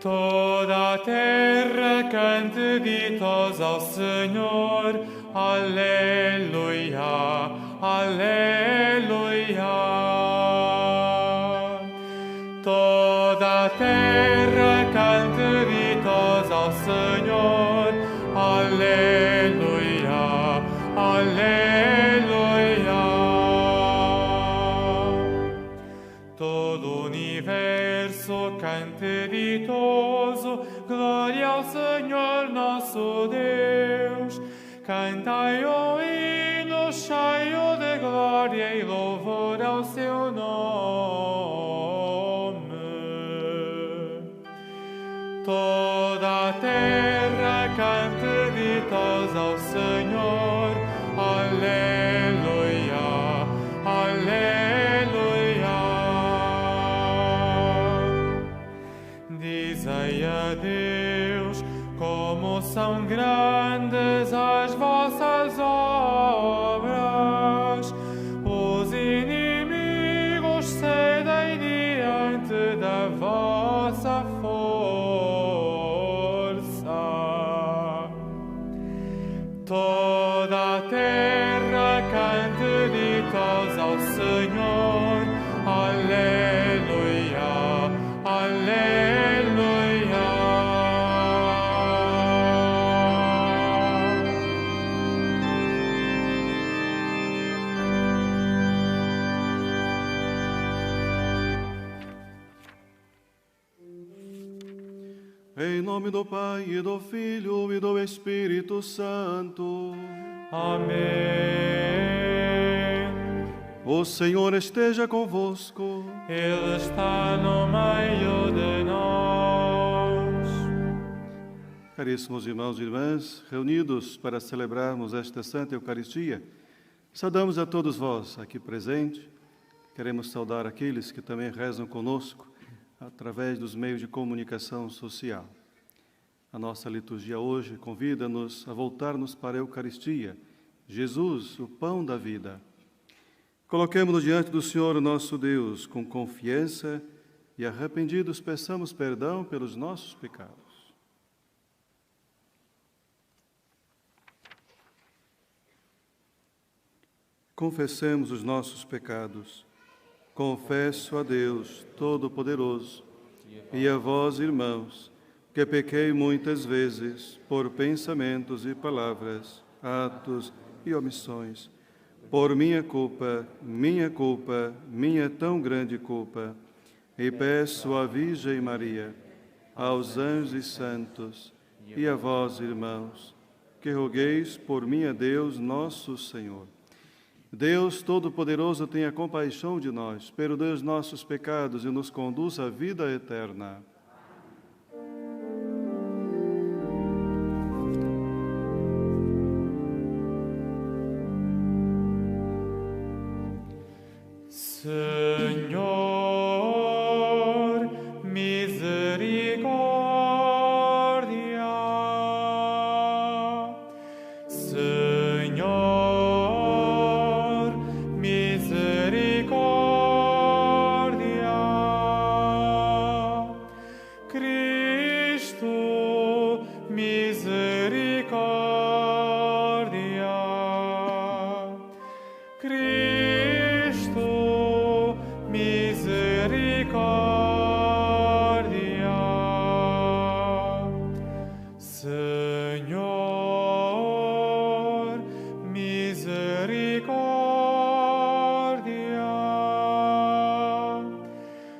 Toda a terra cante ditos ao Senhor, aleluia, aleluia. Toda a terra cante ditos ao Senhor, aleluia, aleluia. Todo o universo cante ditoso, glória ao Senhor nosso Deus. Cantai o hino cheio de glória e louvor ao seu nome. Toda a terra cante ditos ao Senhor, aleluia, aleluia. Dizei a Deus como são grandes as vossas obras. Os inimigos cedem diante da vossa força. Toda a terra cante ditos ao Senhor, aleluia, aleluia. Em nome do Pai, e do Filho, e do Espírito Santo. Amém. O Senhor esteja convosco. Ele está no meio de nós. Caríssimos irmãos e irmãs, reunidos para celebrarmos esta Santa Eucaristia, saudamos a todos vós aqui presentes. Queremos saudar aqueles que também rezam conosco através dos meios de comunicação social. A nossa liturgia hoje convida-nos a voltar-nos para a Eucaristia, Jesus, o pão da vida. Coloquemo-nos diante do Senhor nosso Deus com confiança e arrependidos peçamos perdão pelos nossos pecados. Confessemos os nossos pecados. Confesso a Deus Todo-Poderoso e a vós, irmãos, que pequei muitas vezes por pensamentos e palavras, atos e omissões, por minha culpa, minha tão grande culpa, e peço à Virgem Maria, aos anjos e santos, e a vós, irmãos, que rogueis por mim a Deus nosso Senhor. Deus Todo-Poderoso, tenha compaixão de nós, perdoe os nossos pecados e nos conduz à vida eterna. Senhor, misericórdia. Senhor, misericórdia. Cristo, misericórdia. Cristo, misericórdia. Senhor, misericórdia.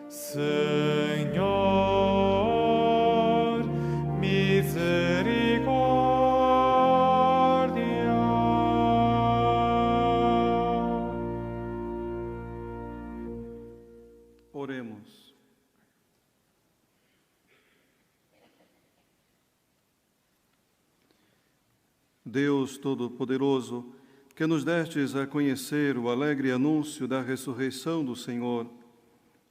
Senhor, misericórdia. Oremos. Deus Todo-Poderoso, que nos destes a conhecer o alegre anúncio da ressurreição do Senhor,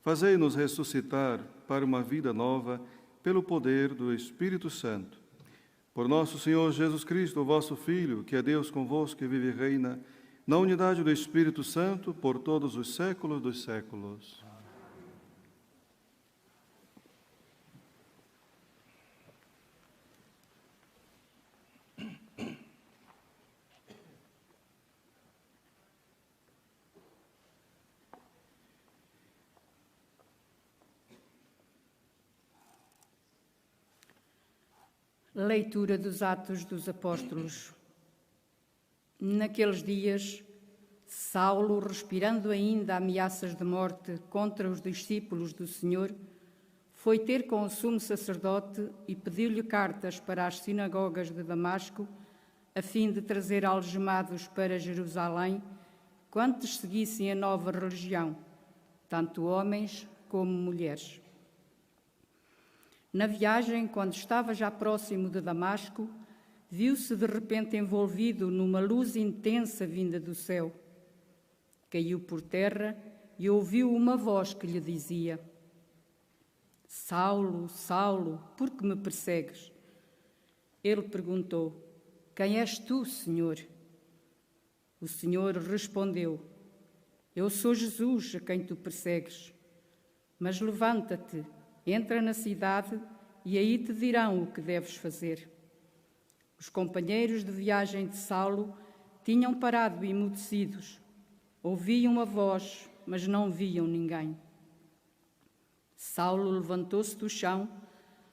fazei-nos ressuscitar para uma vida nova pelo poder do Espírito Santo. Por nosso Senhor Jesus Cristo, vosso Filho, que é Deus convosco e vive e reina, na unidade do Espírito Santo, por todos os séculos dos séculos. Leitura dos Atos dos Apóstolos. Naqueles dias, Saulo, respirando ainda ameaças de morte contra os discípulos do Senhor, foi ter com o sumo sacerdote e pediu-lhe cartas para as sinagogas de Damasco, a fim de trazer algemados para Jerusalém, quantos seguissem a nova religião, tanto homens como mulheres. Na viagem, quando estava já próximo de Damasco, viu-se de repente envolvido numa luz intensa vinda do céu. Caiu por terra e ouviu uma voz que lhe dizia: Saulo, Saulo, por que me persegues? Ele perguntou: Quem és tu, Senhor? O Senhor respondeu: Eu sou Jesus, a quem tu persegues. Mas levanta-te, entra na cidade e aí te dirão o que deves fazer. Os companheiros de viagem de Saulo tinham parado emudecidos. Ouviam a voz, mas não viam ninguém. Saulo levantou-se do chão,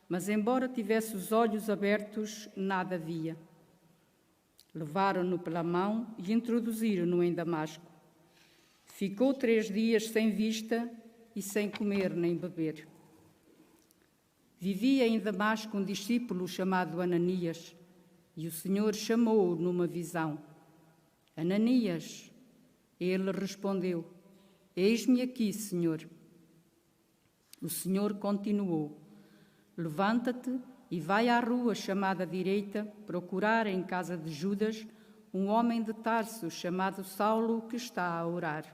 mas embora tivesse os olhos abertos, nada via. Levaram-no pela mão e introduziram-no em Damasco. Ficou 3 dias sem vista e sem comer nem beber. Vivia em Damasco um discípulo chamado Ananias, e o Senhor chamou-o numa visão. Ananias. Ele respondeu: Eis-me aqui, Senhor. O Senhor continuou: Levanta-te e vai à rua chamada direita procurar em casa de Judas um homem de Tarso chamado Saulo que está a orar.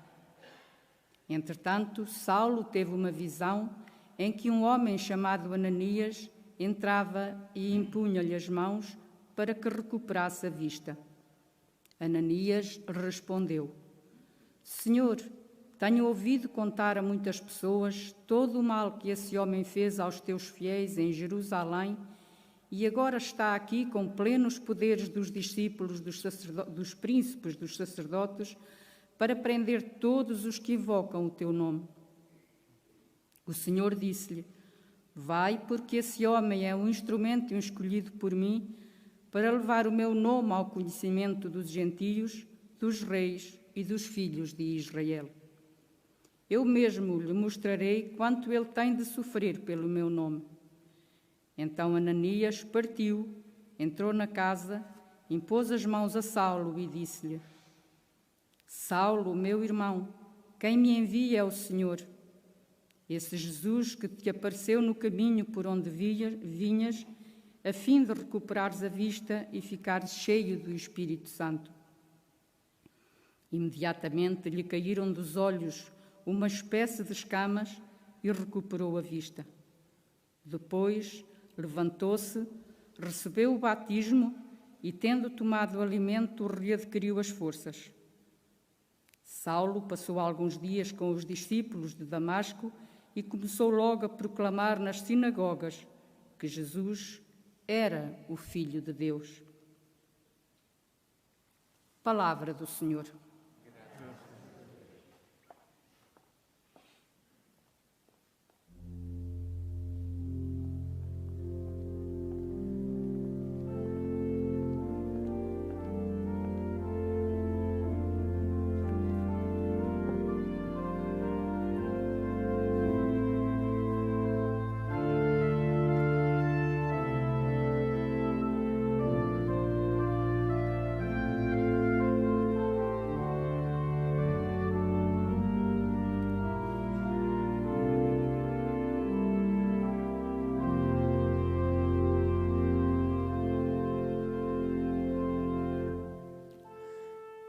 Entretanto, Saulo teve uma visão em que um homem chamado Ananias entrava e impunha-lhe as mãos para que recuperasse a vista. Ananias respondeu: Senhor, tenho ouvido contar a muitas pessoas todo o mal que esse homem fez aos teus fiéis em Jerusalém e agora está aqui com plenos poderes dos discípulos dos príncipes dos sacerdotes para prender todos os que invocam o teu nome. O Senhor disse-lhe: Vai, porque esse homem é um instrumento escolhido por mim para levar o meu nome ao conhecimento dos gentios, dos reis e dos filhos de Israel. Eu mesmo lhe mostrarei quanto ele tem de sofrer pelo meu nome. Então Ananias partiu, entrou na casa, impôs as mãos a Saulo e disse-lhe: Saulo, meu irmão, quem me envia é o Senhor. Esse Jesus que te apareceu no caminho por onde vinhas, a fim de recuperares a vista e ficares cheio do Espírito Santo. Imediatamente lhe caíram dos olhos uma espécie de escamas e recuperou a vista. Depois levantou-se, recebeu o batismo e, tendo tomado o alimento, readquiriu as forças. Saulo passou alguns dias com os discípulos de Damasco e começou logo a proclamar nas sinagogas que Jesus era o Filho de Deus. Palavra do Senhor.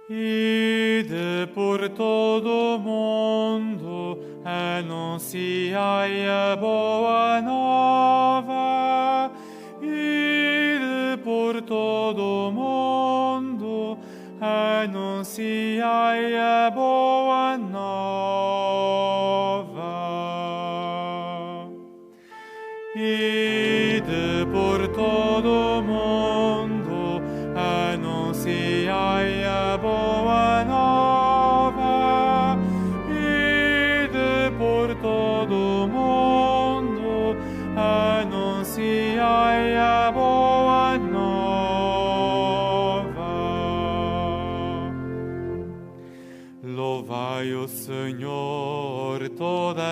Ide por todo o mundo, anunciai a boa nova. Ide por todo o mundo, anunciai a boa nova. Ide por todo o mundo, anunciai a boa nova. Ide por todo o mundo, anunciai a boa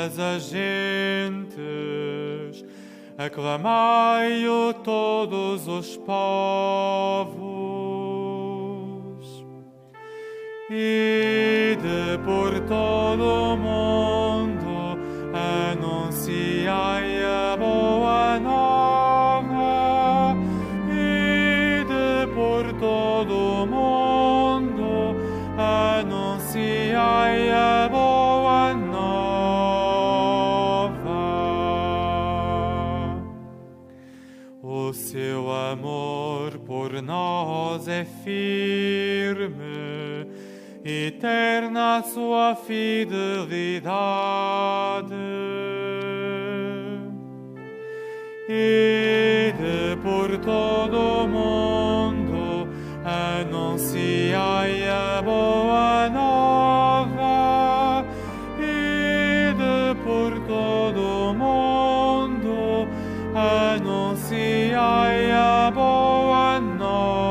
todas as gentes, aclamai-o todos os povos. Ide por todo o mundo, anunciai a boa nova. Ide por todo o mundo, anunciai a boa nova. O seu amor por nós é firme, eterna a sua fidelidade. Ide por todo o mundo, anunciai a boa nova. Ide por todo o mundo, anunciai a boa nova.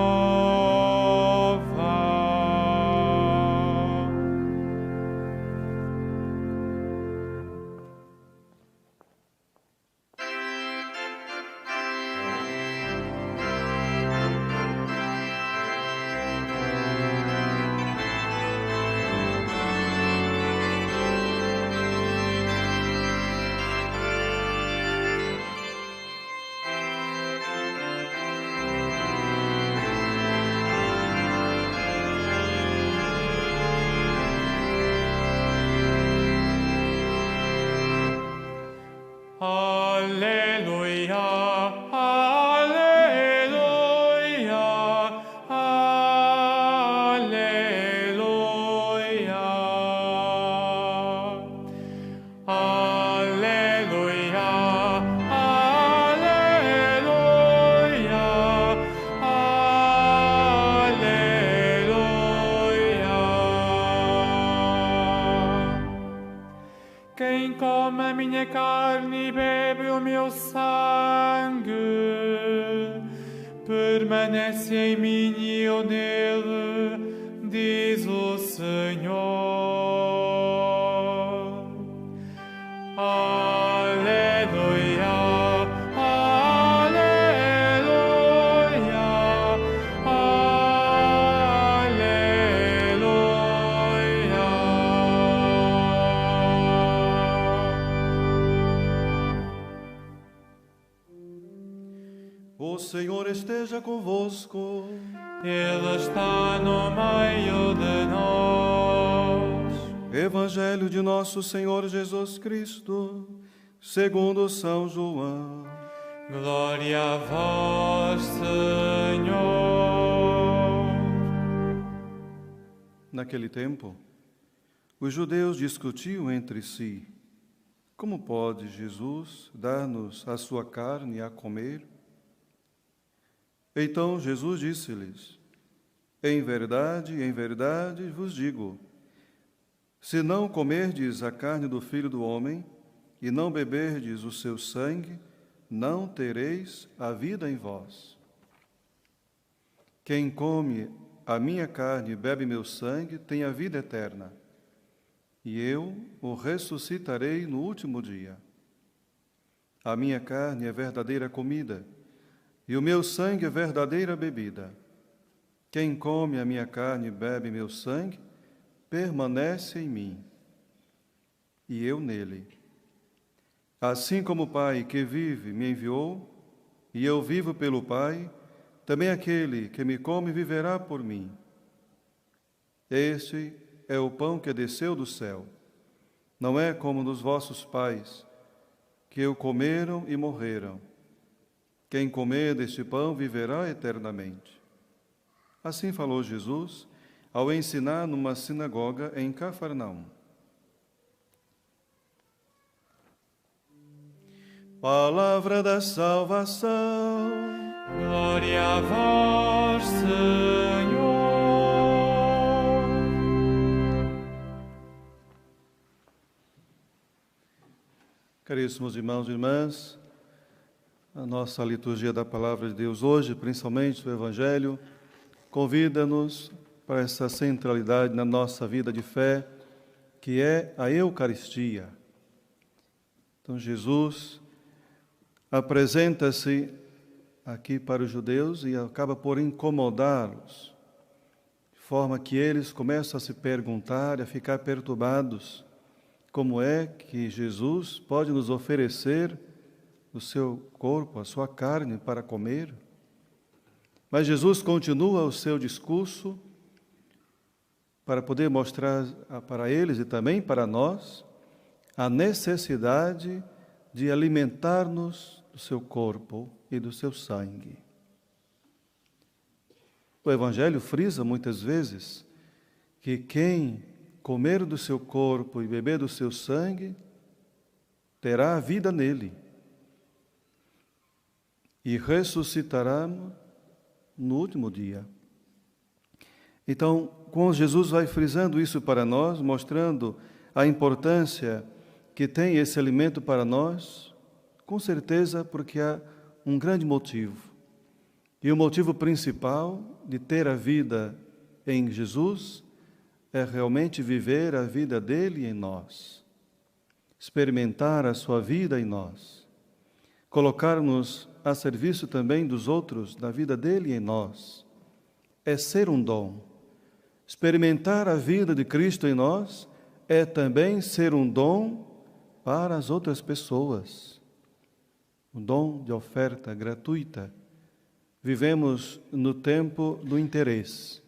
Quem come a minha carne e bebe o meu sangue, permanece em mim e eu nele, diz o Senhor. Aleluia, aleluia, O Senhor esteja convosco. Ele está no meio de nós. Evangelho de nosso Senhor Jesus Cristo, segundo São João. Glória a vós, Senhor. Naquele tempo, os judeus discutiam entre si: como pode Jesus dar-nos a sua carne a comer? Então Jesus disse-lhes: em verdade vos digo, se não comerdes a carne do Filho do Homem e não beberdes o seu sangue, não tereis a vida em vós. Quem come a minha carne e bebe meu sangue tem a vida eterna, e eu o ressuscitarei no último dia. A minha carne é verdadeira comida, e o meu sangue é verdadeira bebida. Quem come a minha carne e bebe meu sangue, permanece em mim, e eu nele. Assim como o Pai que vive me enviou, e eu vivo pelo Pai, também aquele que me come viverá por mim. Este é o pão que desceu do céu. Não é como dos vossos pais, que o comeram e morreram. Quem comer deste pão viverá eternamente. Assim falou Jesus ao ensinar numa sinagoga em Cafarnaum. Palavra da salvação. Glória a vós, Senhor. Caríssimos irmãos e irmãs, a nossa liturgia da Palavra de Deus hoje, principalmente o Evangelho, convida-nos para essa centralidade na nossa vida de fé, que é a Eucaristia. Então Jesus apresenta-se aqui para os judeus e acaba por incomodá-los, de forma que eles começam a se perguntar, a ficar perturbados, como é que Jesus pode nos oferecer o seu corpo, a sua carne para comer? Mas Jesus continua o seu discurso para poder mostrar para eles e também para nós a necessidade de alimentar-nos do seu corpo e do seu sangue. O Evangelho frisa muitas vezes que quem comer do seu corpo e beber do seu sangue terá a vida nele e ressuscitará no último dia. Então, quando Jesus vai frisando isso para nós, mostrando a importância que tem esse alimento para nós, com certeza porque há um grande motivo. E o motivo principal de ter a vida em Jesus é realmente viver a vida dele em nós, experimentar a sua vida em nós, colocar-nos a serviço também dos outros, da vida dele em nós. É ser um dom. Experimentar a vida de Cristo em nós é também ser um dom para as outras pessoas. Um dom de oferta gratuita. Vivemos no tempo do interesse.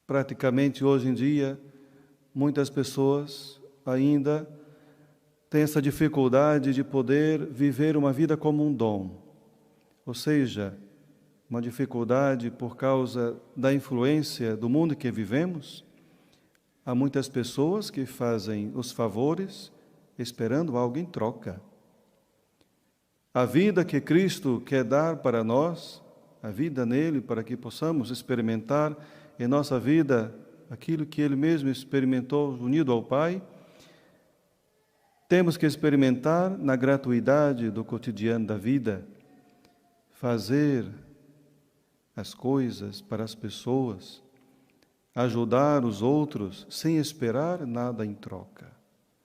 Praticamente hoje em dia, muitas pessoas ainda têm essa dificuldade de poder viver uma vida como um dom. Ou seja, uma dificuldade por causa da influência do mundo que vivemos. Há muitas pessoas que fazem os favores esperando algo em troca. A vida que Cristo quer dar para nós, a vida nele, para que possamos experimentar em nossa vida aquilo que ele mesmo experimentou unido ao Pai, temos que experimentar na gratuidade do cotidiano da vida, fazer as coisas para as pessoas, ajudar os outros sem esperar nada em troca.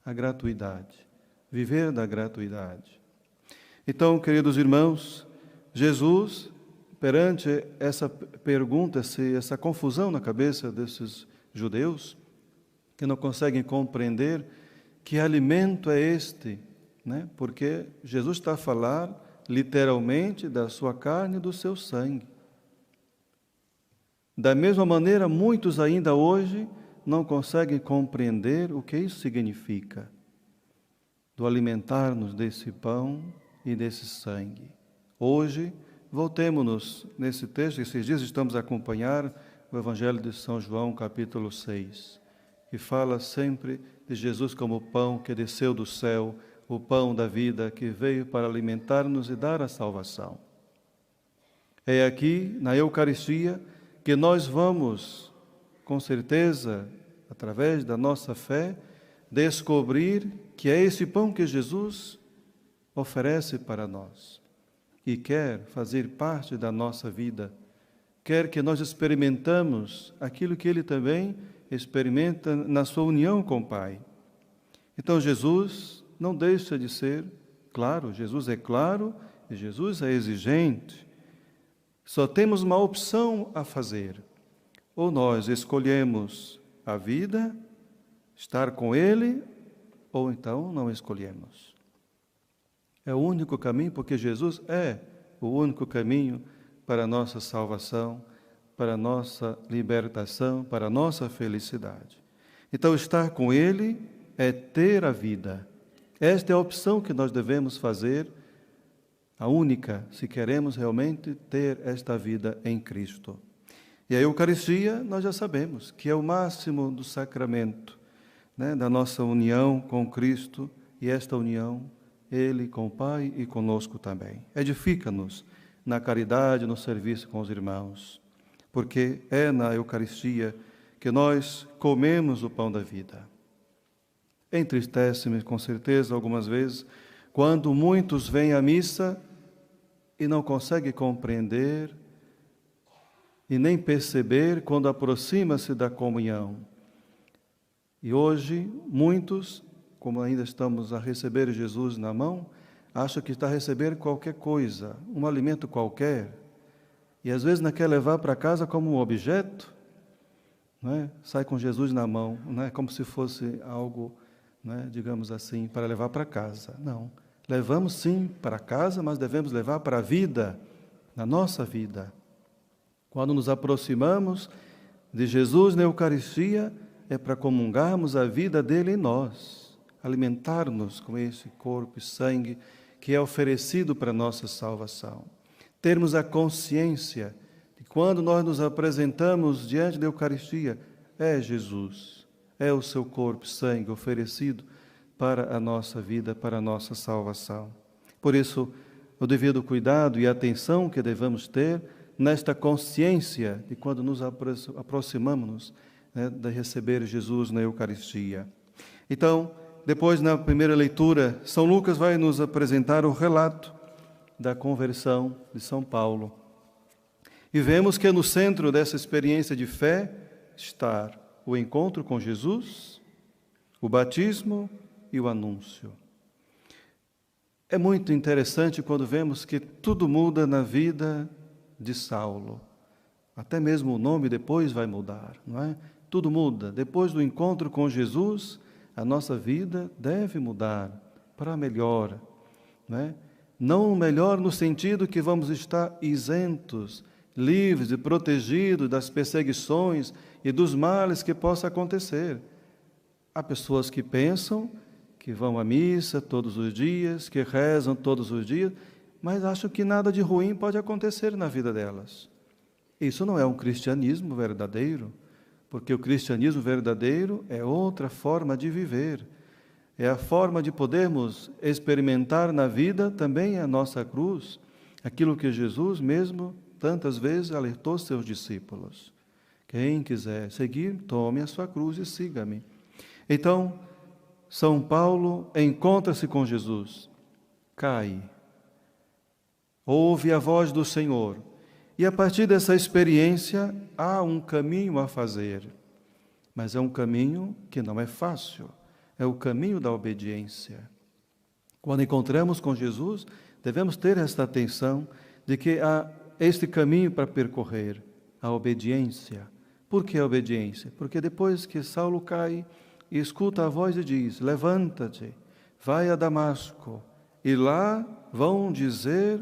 A gratuidade, viver da gratuidade. Então, queridos irmãos, Jesus, perante essa pergunta, essa confusão na cabeça desses judeus, que não conseguem compreender que alimento é este, né? Porque Jesus está a falar literalmente da sua carne e do seu sangue. Da mesma maneira, muitos ainda hoje não conseguem compreender o que isso significa, do alimentar-nos desse pão e desse sangue. Hoje, voltemos-nos nesse texto, esses dias estamos a acompanhar o Evangelho de São João, capítulo 6, que fala sempre de Jesus como o pão que desceu do céu, o pão da vida que veio para alimentar-nos e dar a salvação. É aqui, na Eucaristia, que nós vamos, com certeza, através da nossa fé, descobrir que é esse pão que Jesus oferece para nós e quer fazer parte da nossa vida, quer que nós experimentamos aquilo que Ele também experimenta na sua união com o Pai. Então Jesus não deixa de ser claro, Jesus é claro e Jesus é exigente. Só temos uma opção a fazer. Ou nós escolhemos a vida, estar com Ele, ou então não escolhemos. É o único caminho, porque Jesus é o único caminho para a nossa salvação, para a nossa libertação, para a nossa felicidade. Então, estar com Ele é ter a vida. Esta é a opção que nós devemos fazer, a única, se queremos realmente ter esta vida em Cristo. E a Eucaristia, nós já sabemos que é o máximo do sacramento, né, da nossa união com Cristo, e esta união, Ele com o Pai e conosco também. Edifica-nos na caridade, no serviço com os irmãos, porque é na Eucaristia que nós comemos o pão da vida. Entristece-me, com certeza, algumas vezes, quando muitos vêm à missa e não conseguem compreender e nem perceber quando aproxima-se da comunhão. E hoje, muitos, como ainda estamos a receber Jesus na mão, acha que está a receber qualquer coisa, um alimento qualquer, e às vezes não quer levar para casa como um objeto, não é? Sai com Jesus na mão, não é? Como se fosse algo, não é? Digamos assim, para levar para casa. Não. Levamos sim para casa, mas devemos levar para a vida, na nossa vida. Quando nos aproximamos de Jesus na Eucaristia, é para comungarmos a vida dele em nós, alimentar-nos com esse corpo e sangue que é oferecido para a nossa salvação. Termos a consciência de que quando nós nos apresentamos diante da Eucaristia, é Jesus, é o seu corpo e sangue oferecido para a nossa vida, para a nossa salvação. Por isso, o devido cuidado e atenção que devemos ter nesta consciência de quando nos aproximamos, né, de receber Jesus na Eucaristia. Então, depois, na primeira leitura, São Lucas vai nos apresentar o relato da conversão de São Paulo. E vemos que no centro dessa experiência de fé está o encontro com Jesus, o batismo e o anúncio. É muito interessante quando vemos que tudo muda na vida de Saulo. Até mesmo o nome depois vai mudar, não é? Tudo muda. Depois do encontro com Jesus, a nossa vida deve mudar para melhor, não é? Não melhor no sentido que vamos estar isentos, livres e protegidos das perseguições e dos males que possa acontecer. Há pessoas que pensam que vão à missa todos os dias, que rezam todos os dias, mas acham que nada de ruim pode acontecer na vida delas. Isso não é um cristianismo verdadeiro, porque o cristianismo verdadeiro é outra forma de viver. É a forma de podermos experimentar na vida também a nossa cruz, aquilo que Jesus mesmo tantas vezes alertou seus discípulos. Quem quiser seguir, tome a sua cruz e siga-me. Então, São Paulo encontra-se com Jesus, cai, ouve a voz do Senhor, e a partir dessa experiência há um caminho a fazer, mas é um caminho que não é fácil, é o caminho da obediência. Quando encontramos com Jesus, devemos ter esta atenção de que há este caminho para percorrer, a obediência. Por que a obediência? Porque depois que Saulo cai e escuta a voz e diz: levanta-te, vai a Damasco, e lá vão dizer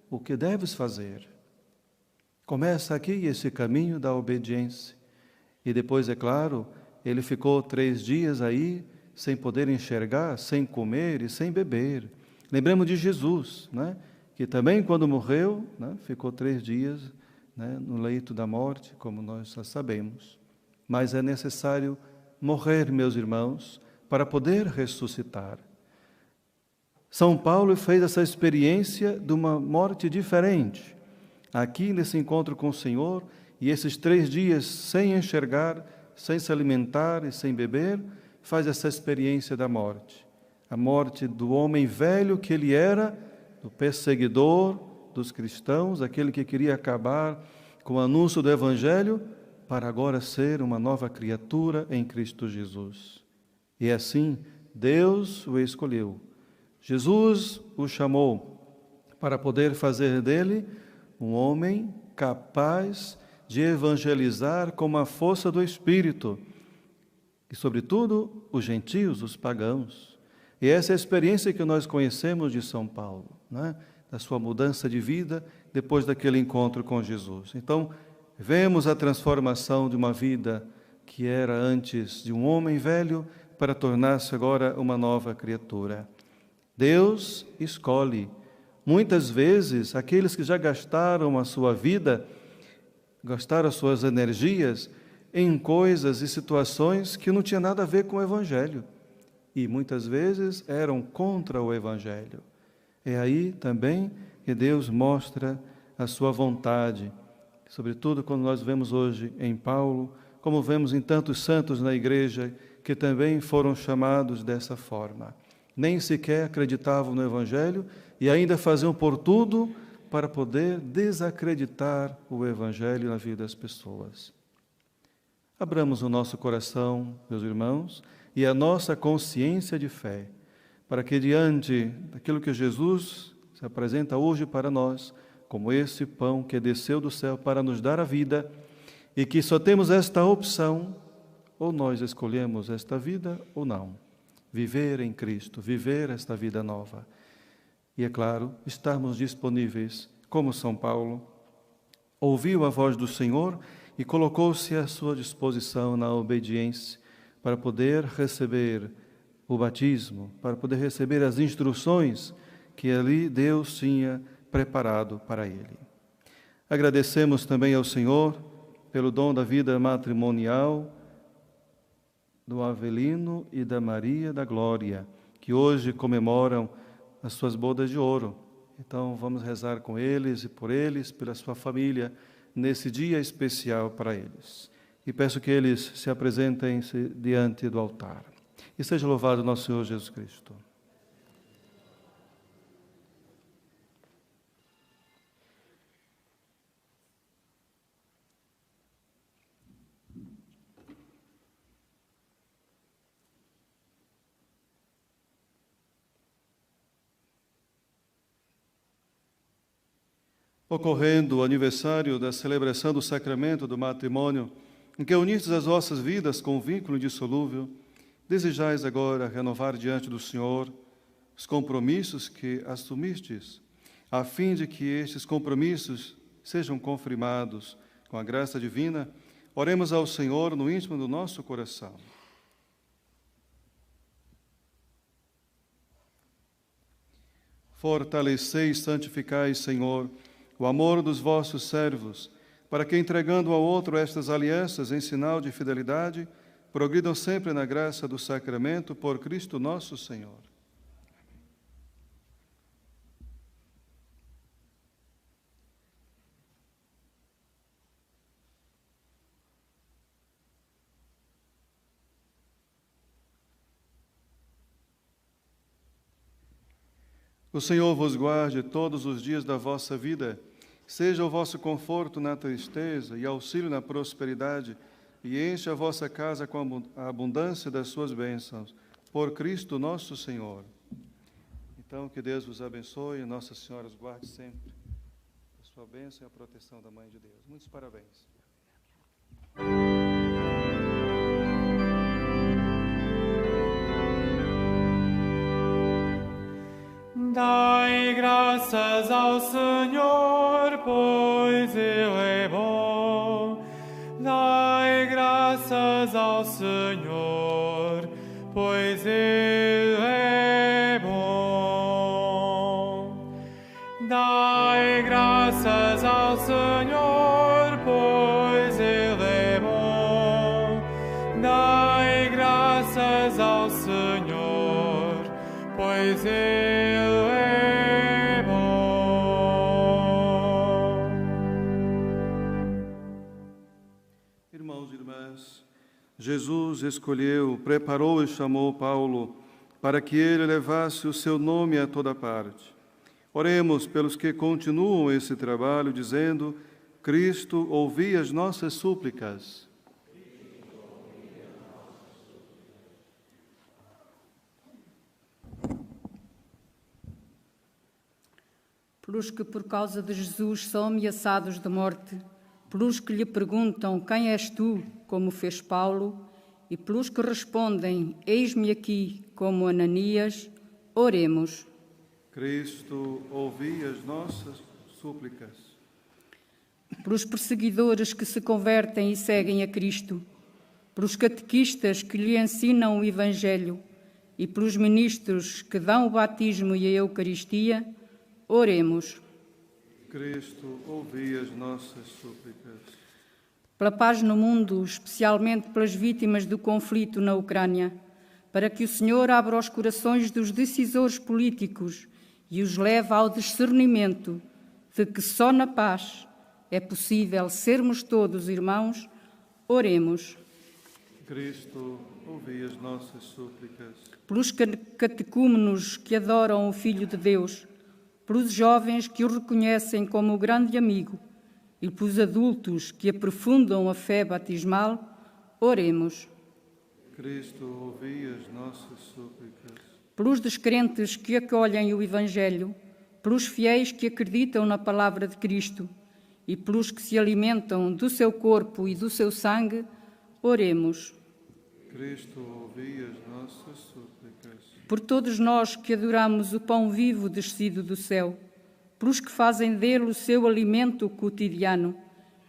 o que deves fazer. Começa aqui esse caminho da obediência. E depois, é claro, ele ficou 3 dias aí, sem poder enxergar, sem comer e sem beber. Lembramos de Jesus, né? Que também quando morreu, né, ficou 3 dias, né, no leito da morte, como nós já sabemos. Mas é necessário morrer, meus irmãos, para poder ressuscitar. São Paulo fez essa experiência de uma morte diferente. Aqui, nesse encontro com o Senhor, e esses 3 dias sem enxergar, sem se alimentar e sem beber, faz essa experiência da morte. A morte do homem velho que ele era, do perseguidor dos cristãos, aquele que queria acabar com o anúncio do Evangelho, para agora ser uma nova criatura em Cristo Jesus. E assim, Deus o escolheu. Jesus o chamou para poder fazer dele um homem capaz de evangelizar com a força do Espírito, e sobretudo os gentios, os pagãos. E essa é a experiência que nós conhecemos de São Paulo, né? Da sua mudança de vida depois daquele encontro com Jesus. Então, vemos a transformação de uma vida que era antes de um homem velho para tornar-se agora uma nova criatura. Deus escolhe. Muitas vezes, aqueles que já gastaram a sua vida, gastaram as suas energias em coisas e situações que não tinha nada a ver com o Evangelho. E muitas vezes eram contra o Evangelho. É aí também que Deus mostra a sua vontade, sobretudo quando nós vemos hoje em Paulo, como vemos em tantos santos na igreja que também foram chamados dessa forma. Nem sequer acreditavam no Evangelho e ainda faziam por tudo para poder desacreditar o Evangelho na vida das pessoas. Abramos o nosso coração, meus irmãos, e a nossa consciência de fé, para que diante daquilo que Jesus se apresenta hoje para nós, como esse pão que desceu do céu para nos dar a vida, e que só temos esta opção, ou nós escolhemos esta vida ou não. Viver em Cristo, viver esta vida nova. E, é claro, estarmos disponíveis, como São Paulo, ouviu a voz do Senhor e colocou-se à sua disposição na obediência para poder receber o batismo, para poder receber as instruções que ali Deus tinha preparado para ele. Agradecemos também ao Senhor pelo dom da vida matrimonial do Avelino e da Maria da Glória, que hoje comemoram as suas bodas de ouro. Então vamos rezar com eles e por eles, pela sua família, nesse dia especial para eles. E peço que eles se apresentem diante do altar. E seja louvado nosso Senhor Jesus Cristo. Ocorrendo o aniversário da celebração do sacramento do matrimônio, em que unistes as vossas vidas com um vínculo indissolúvel, desejais agora renovar diante do Senhor os compromissos que assumistes, a fim de que estes compromissos sejam confirmados com a graça divina. Oremos ao Senhor no íntimo do nosso coração. Fortalecei e santificai, Senhor, o amor dos vossos servos, para que, entregando ao outro estas alianças em sinal de fidelidade, progridam sempre na graça do sacramento por Cristo nosso Senhor. O Senhor vos guarde todos os dias da vossa vida, seja o vosso conforto na tristeza e auxílio na prosperidade, e enche a vossa casa com a abundância das suas bênçãos, por Cristo nosso Senhor. Então, que Deus vos abençoe, Nossa Senhora os guarde sempre, a sua bênção e a proteção da Mãe de Deus. Muitos parabéns. Dai graças ao Senhor, pois Ele é bom. Dai graças ao Senhor, pois Ele é bom. Dai graças ao Senhor, pois Ele é bom. Dai graças ao Senhor, pois Ele é bom. Irmãos e irmãs, Jesus escolheu, preparou e chamou Paulo para que ele levasse o seu nome a toda parte. Oremos pelos que continuam esse trabalho, dizendo: Cristo, ouvi as nossas súplicas. Pelos que por causa de Jesus são ameaçados de morte, pelos que lhe perguntam: quem és tu, como fez Paulo, e pelos que respondem: eis-me aqui, como Ananias, oremos. Cristo, ouvi as nossas súplicas. Pelos perseguidores que se convertem e seguem a Cristo, pelos catequistas que lhe ensinam o Evangelho e pelos ministros que dão o batismo e a Eucaristia, oremos. Cristo, ouvi as nossas súplicas. Pela paz no mundo, especialmente pelas vítimas do conflito na Ucrânia, para que o Senhor abra os corações dos decisores políticos e os leve ao discernimento de que só na paz é possível sermos todos irmãos, oremos. Cristo, ouvi as nossas súplicas. Pelos catecúmenos que adoram o Filho de Deus, pelos jovens que o reconhecem como o grande amigo e pelos adultos que aprofundam a fé batismal, oremos. Cristo, ouvi as nossas súplicas. Pelos descrentes que acolhem o Evangelho, pelos fiéis que acreditam na palavra de Cristo e pelos que se alimentam do seu corpo e do seu sangue, oremos. Cristo, ouvi as nossas súplicas. Por todos nós que adoramos o pão vivo descido do céu, pelos que fazem dele o seu alimento cotidiano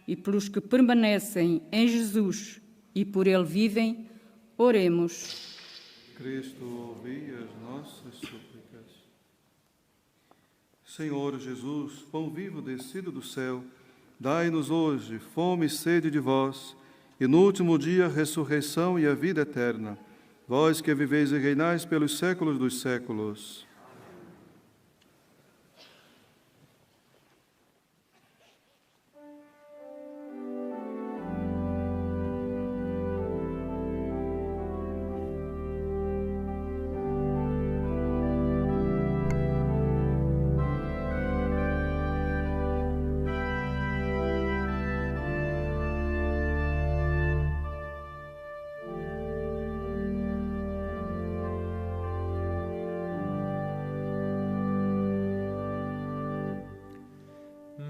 e pelos que permanecem em Jesus e por ele vivem, oremos. Cristo, ouvi as nossas súplicas. Senhor Jesus, pão vivo descido do céu, dai-nos hoje fome e sede de vós, e no último dia a ressurreição e a vida eterna. Vós que viveis e reinais pelos séculos dos séculos.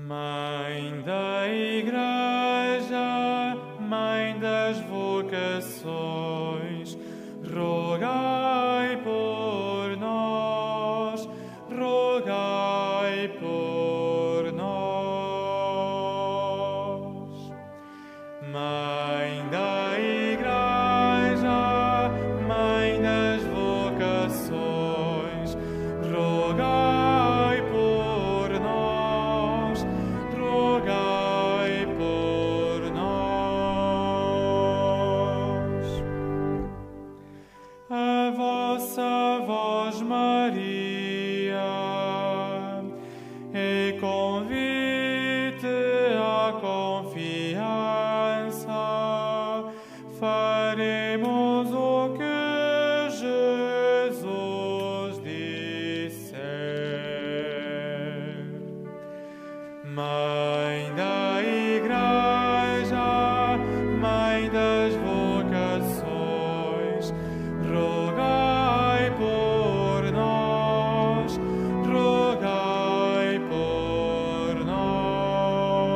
Mãe da Igreja, Mãe das vocações, rogai por nós, rogai por nós. Mãe da Igreja, Mãe das vocações, rogai por nós, rogai por nós. A vossa voz, Maria, é convite à confiança. Faremos o que Jesus disser. Mãe da Igreja, Mãe das vocações, rogai por nós, rogai por nós.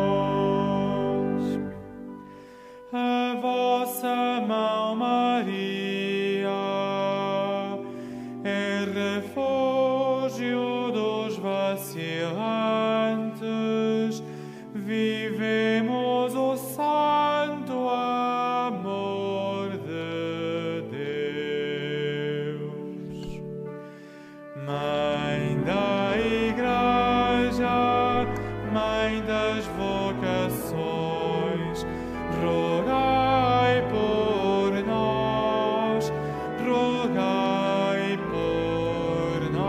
A vossa mão, Maria, é refúgio dos vacilantes. Vivemos o santo amor de Deus. Mãe da Igreja, Mãe das vocações, rogai por nós, rogai por nós.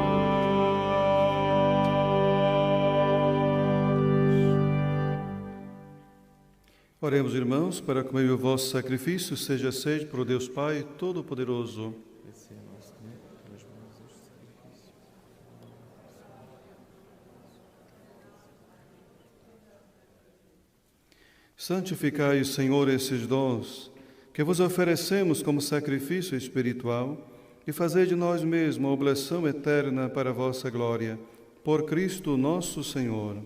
Oremos, irmãos, para que o meu vosso sacrifício seja aceito por Deus Pai Todo-Poderoso. Santificai, Senhor, esses dons que vos oferecemos como sacrifício espiritual e fazei de nós mesmos a oblação eterna para a vossa glória. Por Cristo nosso Senhor.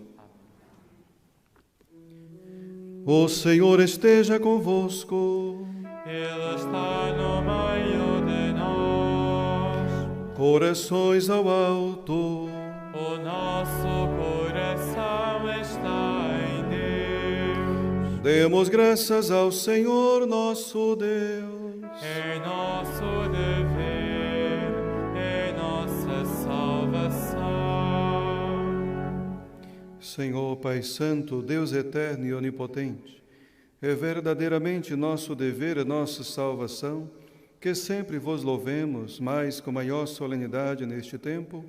O Senhor esteja convosco. Ele está no meio de nós. Corações ao alto. O nosso coração está em Deus. Demos graças ao Senhor nosso Deus. É nosso dever, é nossa salvação. Senhor Pai Santo, Deus eterno e onipotente, é verdadeiramente nosso dever e nossa salvação que sempre vos louvemos, mais com maior solenidade neste tempo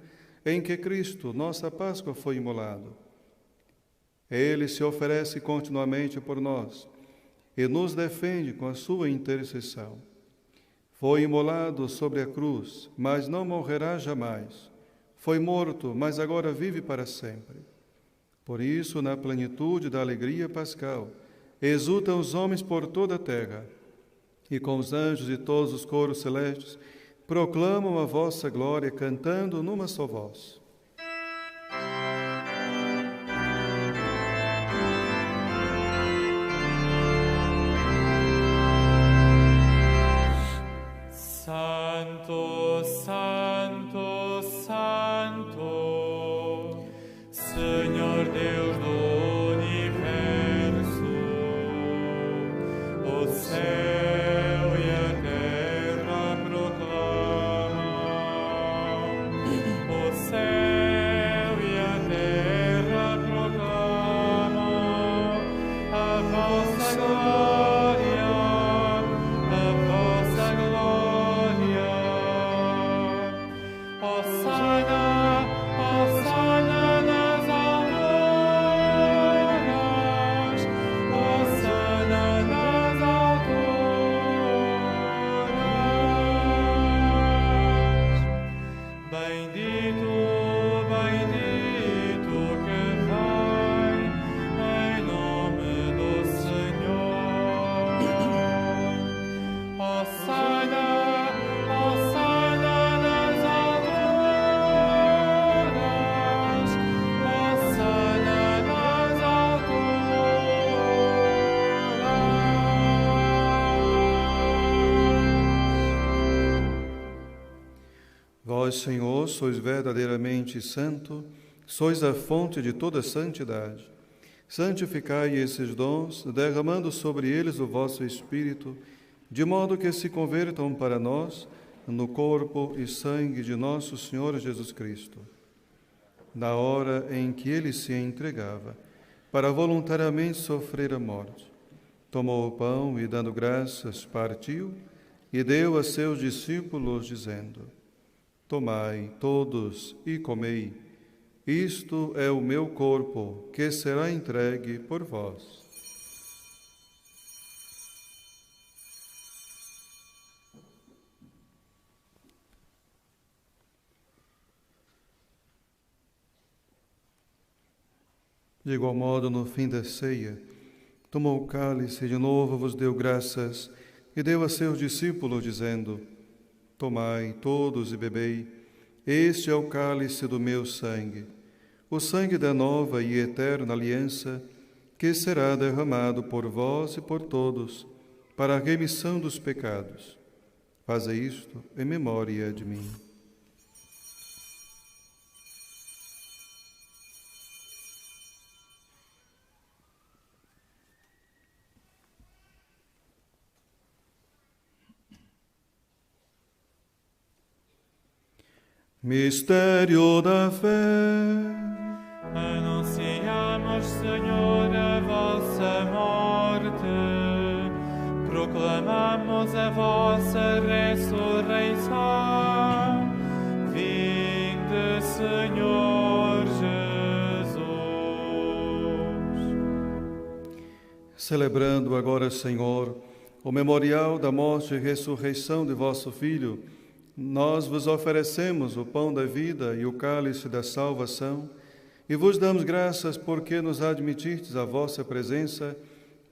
em que Cristo, nossa Páscoa, foi imolado. Ele se oferece continuamente por nós e nos defende com a sua intercessão. Foi imolado sobre a cruz, mas não morrerá jamais. Foi morto, mas agora vive para sempre. Por isso, na plenitude da alegria pascal, exultam os homens por toda a terra. e com os anjos e todos os coros celestes, proclamam a vossa glória, cantando numa só voz. Santo, Santo, Santo, Senhor Deus do universo, o céu e a terra proclamam, o céu e a terra proclamam a vossa glória, a vossa glória. Hosana, Hosana nas alturas, Hosana nas alturas. Bendito, bendito que vem em nome do Senhor. Hosana, Hosana nas alturas, Hosana nas alturas. Vós, Senhor, sois verdadeiramente santo, sois a fonte de toda santidade. Santificai esses dons, derramando sobre eles o vosso Espírito, de modo que se convertam para nós no corpo e sangue de nosso Senhor Jesus Cristo. Na hora em que ele se entregava, para voluntariamente sofrer a morte, tomou o pão e, dando graças, partiu e deu a seus discípulos, dizendo: Tomai todos e comei, isto é o meu corpo, que será entregue por vós. De igual modo, no fim da ceia, tomou o cálice e de novo vos deu graças e deu a seus discípulos, dizendo: Tomai todos e bebei, este é o cálice do meu sangue, o sangue da nova e eterna aliança, que será derramado por vós e por todos, para a remissão dos pecados. Fazei isto em memória de mim. Mistério da fé. Anunciamos, Senhor, a vossa morte, proclamamos a vossa ressurreição. Vinde, Senhor Jesus. Celebrando agora, Senhor, o memorial da morte e ressurreição de vosso Filho, nós vos oferecemos o pão da vida e o cálice da salvação e vos damos graças porque nos admitistes a vossa presença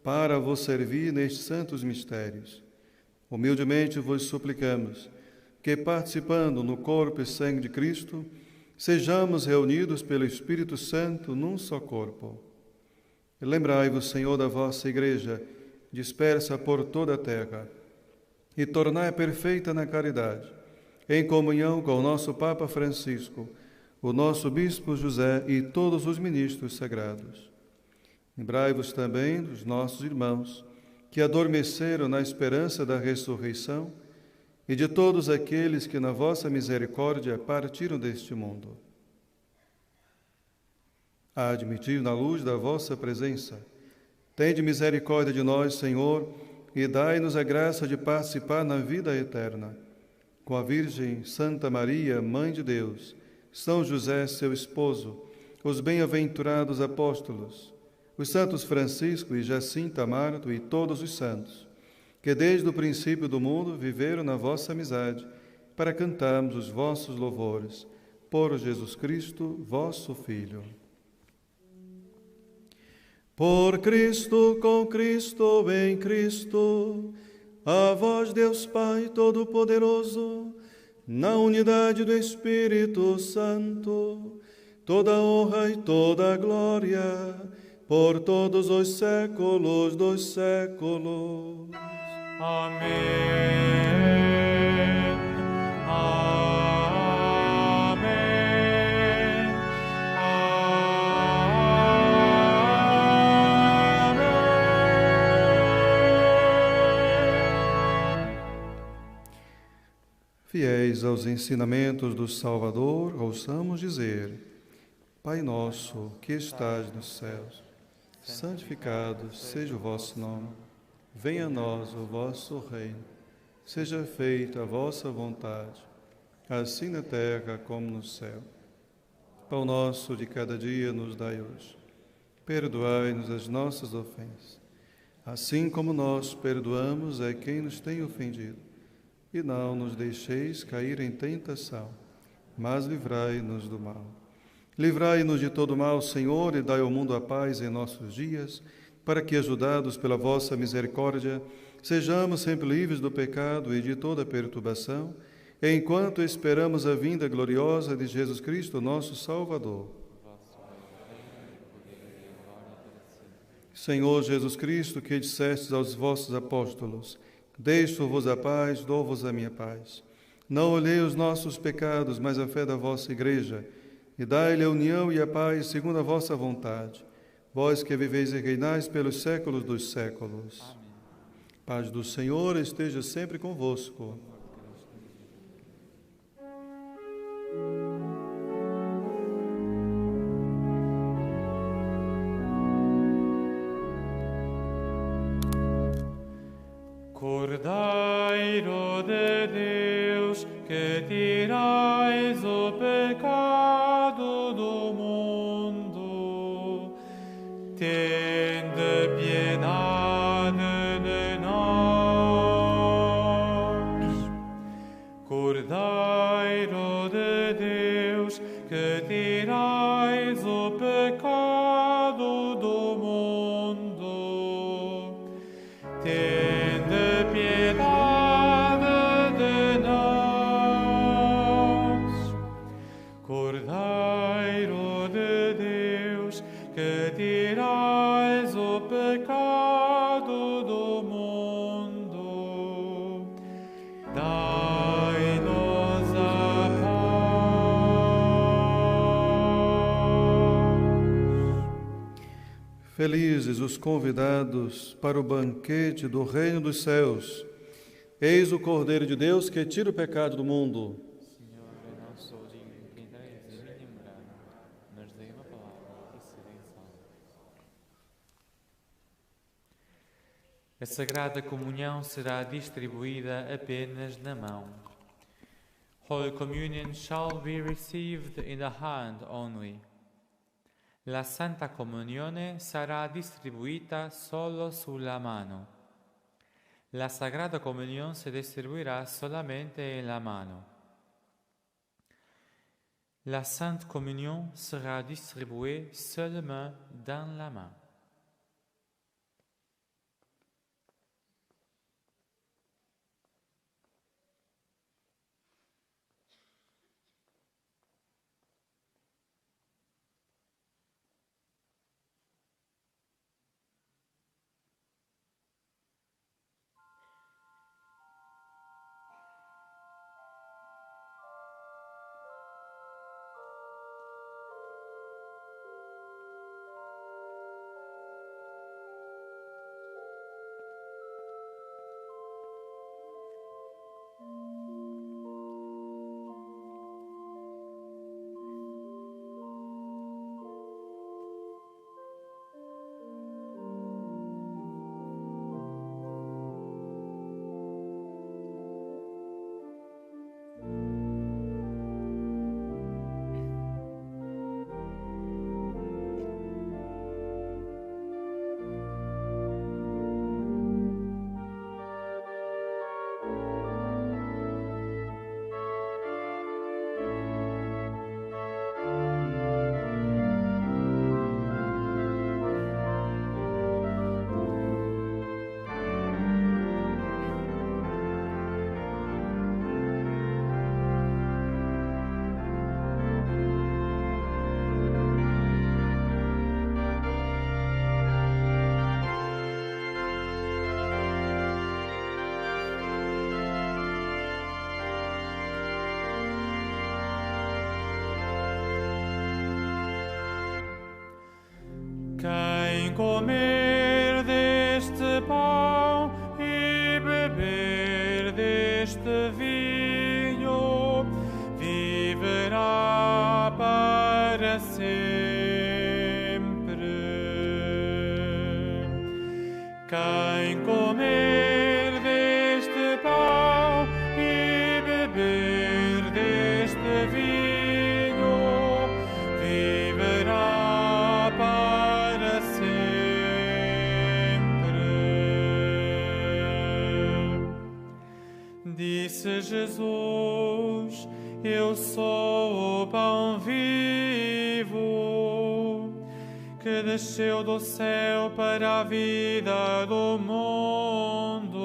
para vos servir nestes santos mistérios. Humildemente vos suplicamos que, participando no corpo e sangue de Cristo, sejamos reunidos pelo Espírito Santo num só corpo. E lembrai-vos, Senhor, da vossa Igreja, dispersa por toda a terra, e tornai perfeita na caridade, em comunhão com o nosso Papa Francisco, o nosso Bispo José e todos os ministros sagrados. Lembrai-vos também dos nossos irmãos que adormeceram na esperança da ressurreição e de todos aqueles que na vossa misericórdia partiram deste mundo. Admiti na luz da vossa presença. Tende misericórdia de nós, Senhor, e dai-nos a graça de participar na vida eterna. Com a Virgem Santa Maria, Mãe de Deus, São José, seu esposo, os bem-aventurados apóstolos, os santos Francisco e Jacinta Marto e todos os santos, que desde o princípio do mundo viveram na vossa amizade, para cantarmos os vossos louvores. Por Jesus Cristo, vosso Filho. Por Cristo, com Cristo, em Cristo, A vós, Deus Pai Todo-Poderoso, na unidade do Espírito Santo, toda honra e toda glória, por todos os séculos dos séculos. Amém. Fiéis aos ensinamentos do Salvador, ouçamos dizer: Pai nosso, que estás nos céus, santificado seja o vosso nome. Venha a nós o vosso reino. Seja feita a vossa vontade, assim na terra como no céu. Pão nosso de cada dia nos dai hoje. Perdoai-nos as nossas ofensas, assim como nós perdoamos a quem nos tem ofendido. E não nos deixeis cair em tentação, mas livrai-nos do mal. Livrai-nos de todo mal, Senhor, e dai ao mundo a paz em nossos dias, para que, ajudados pela vossa misericórdia, sejamos sempre livres do pecado e de toda perturbação, enquanto esperamos a vinda gloriosa de Jesus Cristo, nosso Salvador. Senhor Jesus Cristo, que dissestes aos vossos apóstolos: Deixo-vos a paz, dou-vos a minha paz. Não olhei os nossos pecados, mas a fé da vossa Igreja, e dai-lhe a união e a paz segundo a vossa vontade. Vós que viveis e reinais pelos séculos dos séculos. Amém. Paz do Senhor esteja sempre convosco. Cordeiro de Deus, que tirais o pecado do mundo, tende piedade de nós. Cordeiro de Deus, que tirais o pecado do mundo, tende piedade de nós. Cordeiro de Deus, que tirais o pecado do mundo, dai-nos a paz. Felizes os convidados para o banquete do reino dos céus. Eis o Cordeiro de Deus que tira o pecado do mundo. Senhor, eu não sou digno que entreis em minha morada, mas dei uma palavra e serei salvo. A Sagrada Comunhão será distribuída apenas na mão. Holy Communion shall be received in the hand only. La Santa Comunione sarà distribuita solo sulla mano. La Sagrada Comunión se distribuirá solamente en la mano. La Sainte Communion sera distribuée seulement dans la main. Quem comer deste pão e beber deste vinho viverá para sempre. Quem comer deste pão e beber deste vinho viverá para sempre. Disse Jesus: Eu sou o pão vivo que desceu do céu para a vida do mundo.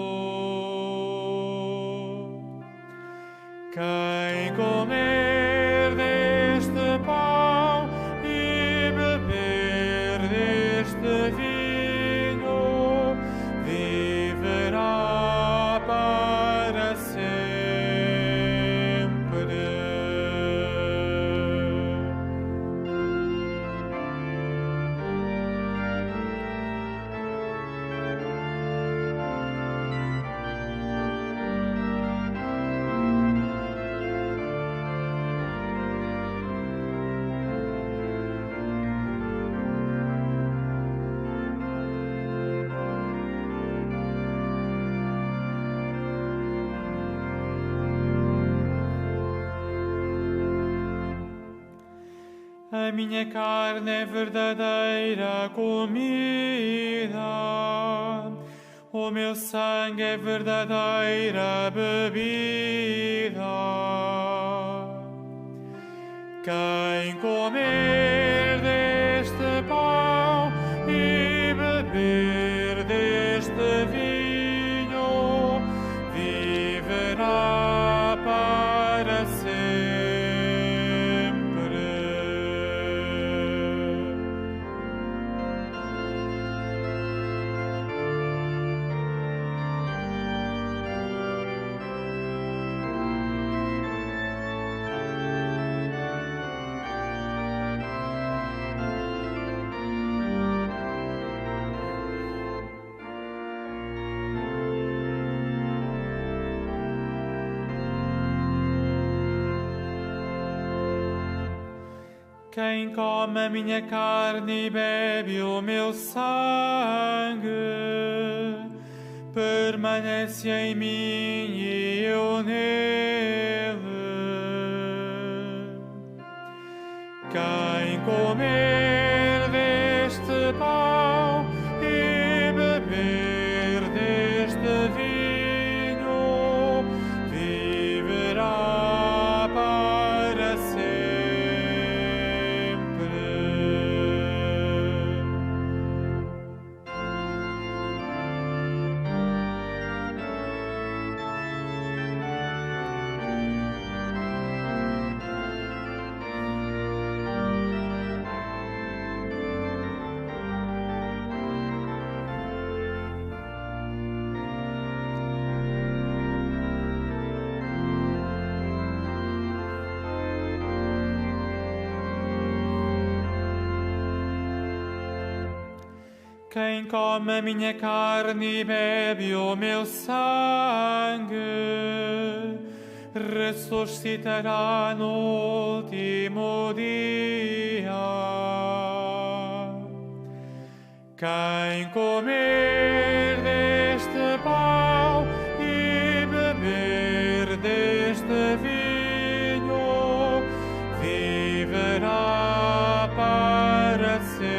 Quem comer deste pão e beber deste vinho viverá para sempre. A minha carne é verdadeira comida, o meu sangue é verdadeira bebida. Quem comer deste pão e beber deste vinho viverá para sempre. Quem come a minha carne e bebe o meu sangue, permanece em mim e eu nele. Quem comer deste pão e beber deste vinho viverá para sempre. Quem come a minha carne e bebe o meu sangue, ressuscitará no último dia. Quem comer deste pão e beber deste vinho viverá para sempre.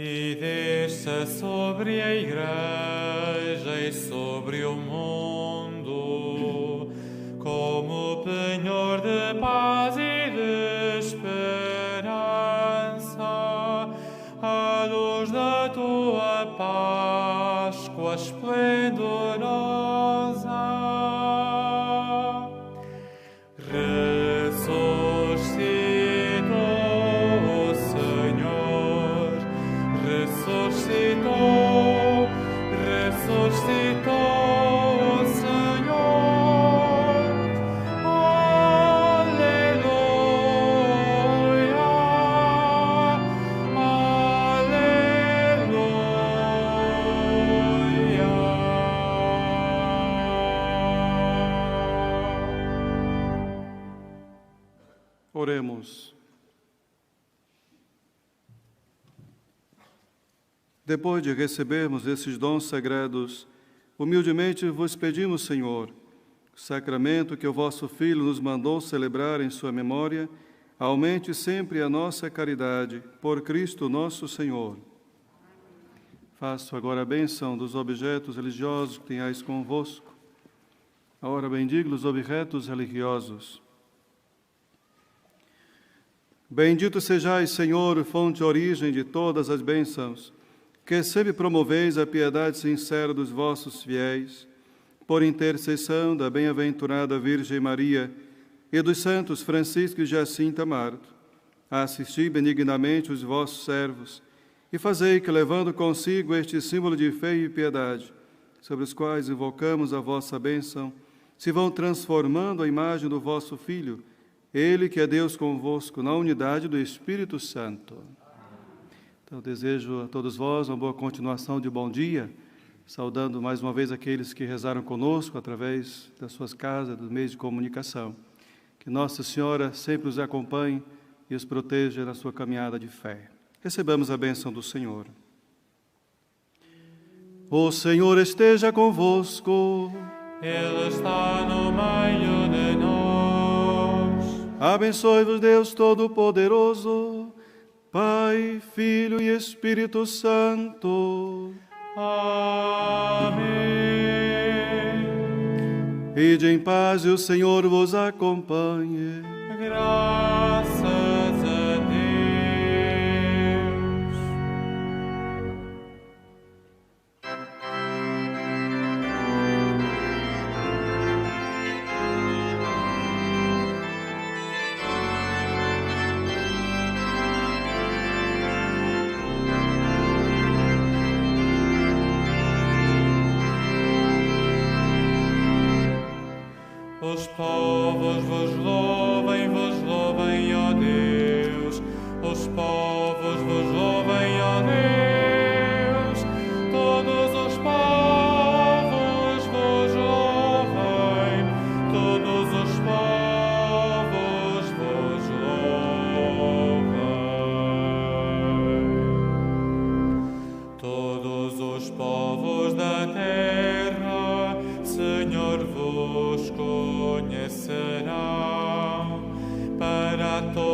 e desça sobre a Igreja e sobre o mundo, como penhor de paz e de esperança, à luz da tua Páscoa esplendorosa. Oremos. Depois de recebermos esses dons sagrados, humildemente vos pedimos, Senhor, o sacramento que o vosso Filho nos mandou celebrar em sua memória, aumente sempre a nossa caridade, por Cristo nosso Senhor. Faço agora a bênção dos objetos religiosos que tenhais convosco. Ora, bendigo os objetos religiosos. Bendito sejais, Senhor, fonte e origem de todas as bênçãos, que sempre promoveis a piedade sincera dos vossos fiéis, por intercessão da bem-aventurada Virgem Maria e dos santos Francisco e Jacinta Marto. Assisti benignamente os vossos servos e fazei que, levando consigo este símbolo de fé e piedade, sobre os quais invocamos a vossa bênção, se vão transformando a imagem do vosso Filho, Ele que é Deus convosco, na unidade do Espírito Santo. Então, desejo a todos vós uma boa continuação de bom dia, saudando mais uma vez aqueles que rezaram conosco através das suas casas, dos meios de comunicação. Que Nossa Senhora sempre os acompanhe e os proteja na sua caminhada de fé. Recebamos a bênção do Senhor. O Senhor esteja convosco. Ele está no meio de nós. Abençoe-vos Deus Todo-Poderoso, Pai, Filho e Espírito Santo. Amém. Ide em paz e o Senhor vos acompanhe. Graças a Deus. Os povos vos louvem, ó Deus. Os povos vos louvem, ó Deus. Todos os povos vos louvem. Todos os povos vos louvem. Todos os povos da terra, Senhor, vos conhecerão, para todos